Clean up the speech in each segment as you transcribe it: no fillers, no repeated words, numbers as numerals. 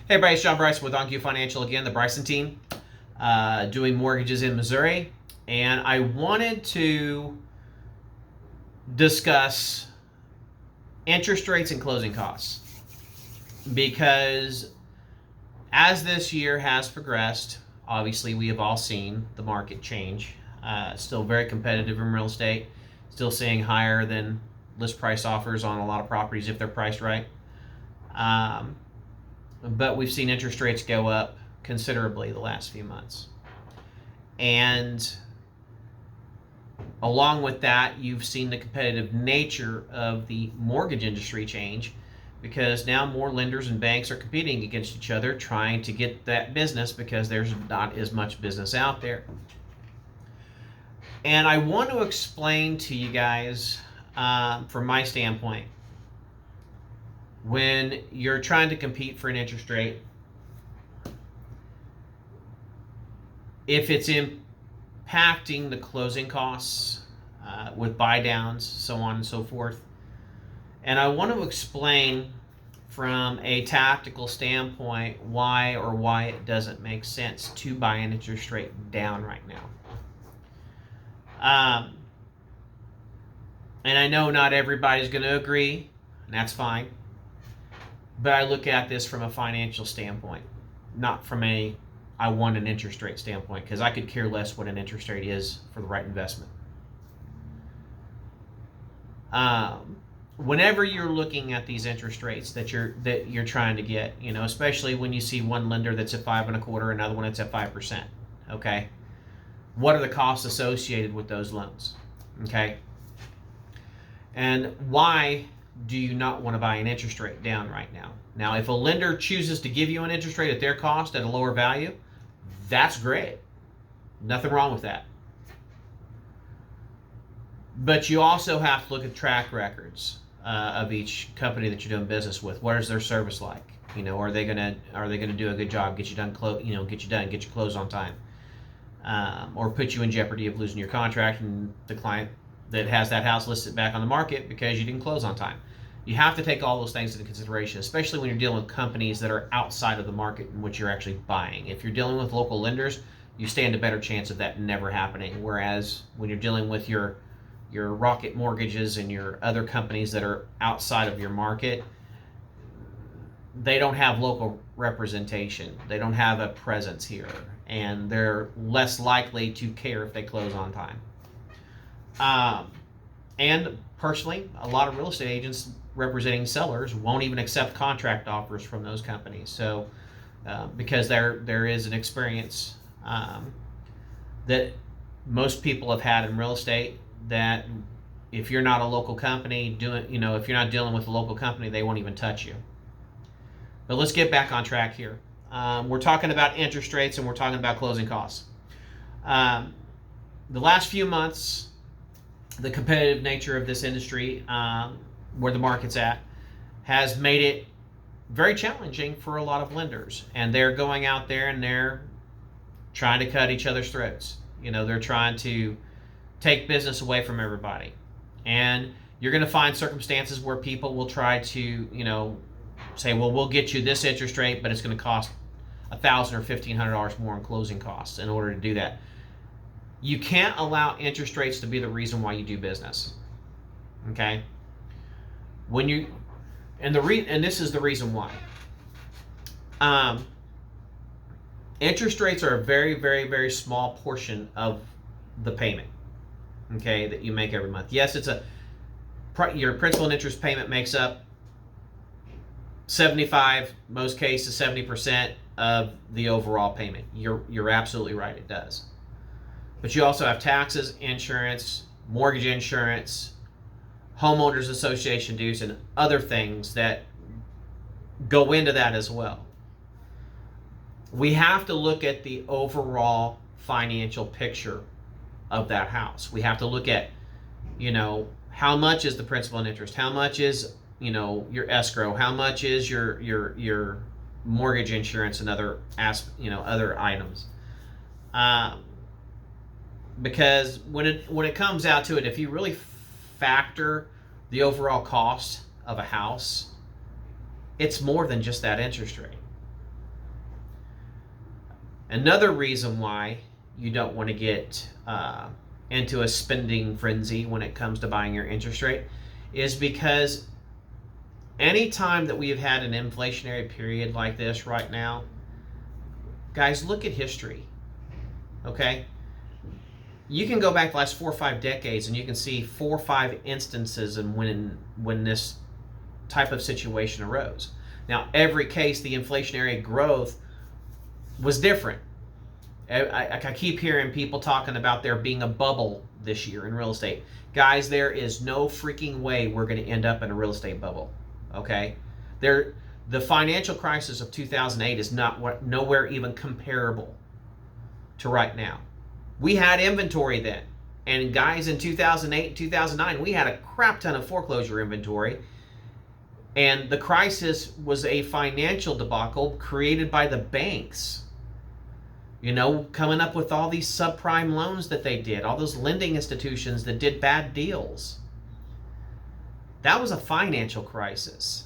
Hey everybody, it's John Bryson with OnQ Financial again, the Bryson team, doing mortgages in Missouri. And I wanted to discuss interest rates and closing costs because as this year has progressed, obviously we have all seen the market change. Still very competitive in real estate, still seeing higher than list price offers on a lot of properties if they're priced right. But we've seen interest rates go up considerably the last few months. And along with that, you've seen the competitive nature of the mortgage industry change because now more lenders and banks are competing against each other trying to get that business because there's not as much business out there. And I want to explain to you guys, from my standpoint, when you're trying to compete for an interest rate, if it's impacting the closing costs with buy downs, so on and so forth. And I want to explain from a tactical standpoint why it doesn't make sense to buy an interest rate down right now. And I know not everybody's going to agree, and that's fine. But I look at this from a financial standpoint, not from I want an interest rate standpoint, because I could care less what an interest rate is for the right investment. Whenever you're looking at these interest rates that you're trying to get, especially when you see one lender that's at 5.25, another one that's at 5%. Okay, what are the costs associated with those loans? Okay, and why do you not want to buy an interest rate down right now? Now, if a lender chooses to give you an interest rate at their cost at a lower value, that's great. Nothing wrong with that. But you also have to look at track records of each company that you're doing business with. What is their service like? Are they gonna do a good job, get you closed on time, or put you in jeopardy of losing your contract and the client that has that house listed back on the market because you didn't close on time. You have to take all those things into consideration, especially when you're dealing with companies that are outside of the market in which you're actually buying. If you're dealing with local lenders, you stand a better chance of that never happening. Whereas when you're dealing with your Rocket Mortgages and your other companies that are outside of your market, they don't have local representation. They don't have a presence here, and they're less likely to care if they close on time. And personally, a lot of real estate agents representing sellers won't even accept contract offers from those companies. So, because there is an experience that most people have had in real estate that if you're not a local company if you're not dealing with a local company, they won't even touch you. But let's get back on track here. We're talking about interest rates and we're talking about closing costs. The last few months, the competitive nature of this industry, where the market's at, has made it very challenging for a lot of lenders. And they're going out there and they're trying to cut each other's throats. They're trying to take business away from everybody. And you're going to find circumstances where people will try to, say, well, we'll get you this interest rate, but it's going to cost $1,000 or $1,500 more in closing costs in order to do that. You can't allow interest rates to be the reason why you do business. Okay? And this is the reason why. Interest rates are a very, very, very small portion of the payment, okay, that you make every month. Yes, your principal and interest payment makes up 75, most cases 70% of the overall payment. You're absolutely right, it does. But you also have taxes, insurance, mortgage insurance, homeowners association dues, and other things that go into that as well. We have to look at the overall financial picture of that house. We have to look at, how much is the principal and interest? How much is, your escrow? How much is your mortgage insurance and other items? Because when it comes out to it, if you really factor the overall cost of a house, it's more than just that interest rate. Another reason why you don't want to get into a spending frenzy when it comes to buying your interest rate is because anytime that we've had an inflationary period like this right now, guys, look at history, okay? You can go back the last 4 or 5 decades and you can see 4 or 5 instances and when this type of situation arose. Now, every case, the inflationary growth was different. I keep hearing people talking about there being a bubble this year in real estate. Guys, there is no freaking way we're going to end up in a real estate bubble. Okay? The financial crisis of 2008 is nowhere even comparable to right now. We had inventory then. And guys, in 2008, 2009, we had a crap ton of foreclosure inventory. And the crisis was a financial debacle created by the banks. You know, coming up with all these subprime loans that they did, all those lending institutions that did bad deals. That was a financial crisis.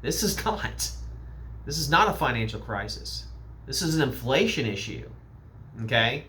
This is not. This is not a financial crisis. This is an inflation issue. Okay?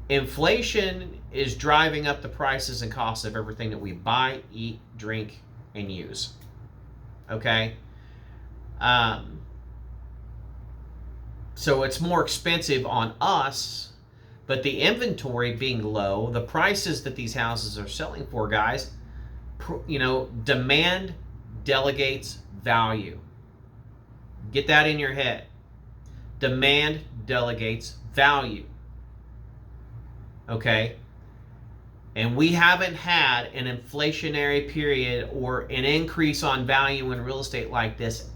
Inflation is driving up the prices and costs of everything that we buy, eat, drink, and use. Okay? So it's more expensive on us, but the inventory being low, the prices that these houses are selling for, guys, you know, demand delegates value. Get that in your head. Demand delegates value. Okay? And we haven't had an inflationary period or an increase on value in real estate like this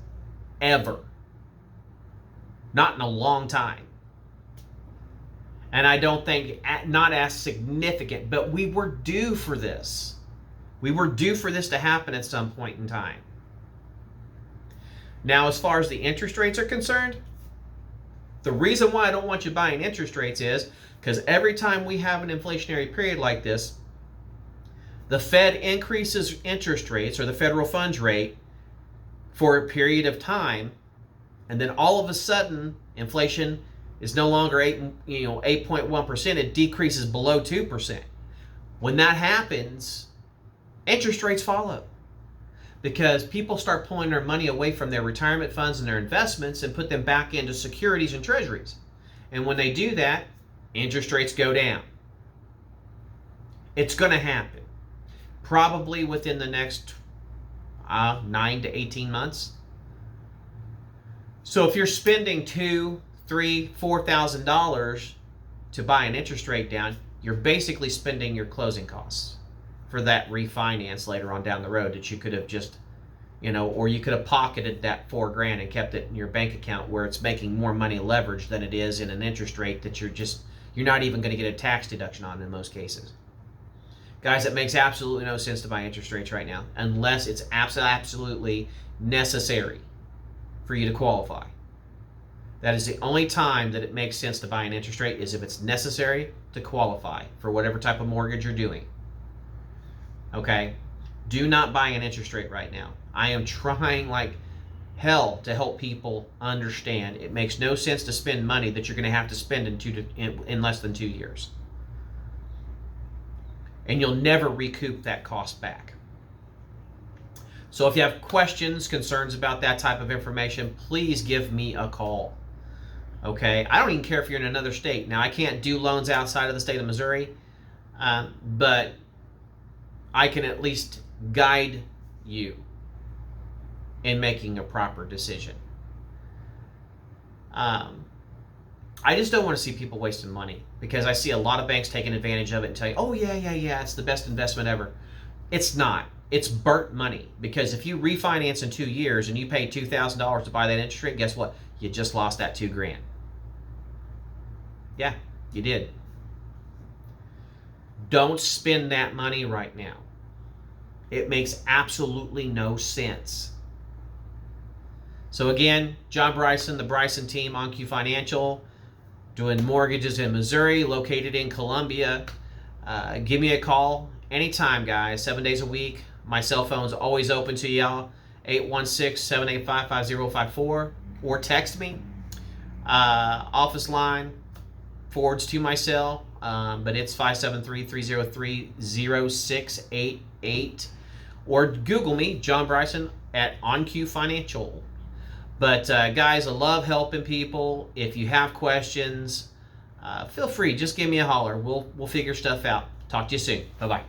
ever. Not in a long time. And I don't think, not as significant, but we were due for this. We were due for this to happen at some point in time. Now, as far as the interest rates are concerned, the reason why I don't want you buying interest rates is because every time we have an inflationary period like this, the Fed increases interest rates or the federal funds rate for a period of time. And then all of a sudden, inflation is no longer 8.1%. It decreases below 2%. When that happens, interest rates follow. Because people start pulling their money away from their retirement funds and their investments and put them back into securities and treasuries. And when they do that, interest rates go down. It's going to happen. Probably within the next 9 to 18 months. So if you're spending $2,000, $3,000, $4,000 to buy an interest rate down, you're basically spending your closing costs for that refinance later on down the road that you could have just, or you could have pocketed that $4,000 and kept it in your bank account where it's making more money leverage than it is in an interest rate that you're not even going to get a tax deduction on in most cases. Guys, it makes absolutely no sense to buy interest rates right now unless it's absolutely necessary for you to qualify. That is the only time that it makes sense to buy an interest rate is if it's necessary to qualify for whatever type of mortgage you're doing. Okay? Do not buy an interest rate right now. I am trying like hell to help people understand it makes no sense to spend money that you're going to have to spend in less than 2 years. And you'll never recoup that cost back. So if you have questions, concerns about that type of information, please give me a call. Okay? I don't even care if you're in another state. Now, I can't do loans outside of the state of Missouri, but I can at least guide you in making a proper decision. I just don't want to see people wasting money because I see a lot of banks taking advantage of it and tell you, oh, yeah, it's the best investment ever. It's not. It's burnt money because if you refinance in 2 years and you pay $2,000 to buy that interest rate, guess what? You just lost that $2,000. Yeah, you did. Don't spend that money right now. It makes absolutely no sense. So again, John Bryson, the Bryson team, OnQ Financial, doing mortgages in Missouri, located in Columbia. Give me a call anytime, guys, 7 days a week. My cell phone's always open to y'all, 816-785-5054. or text me. Office line forwards to my cell, but it's 573-303-0688. Or Google me, John Bryson, at OnQ Financial. But guys, I love helping people. If you have questions, feel free. Just give me a holler. We'll figure stuff out. Talk to you soon. Bye-bye.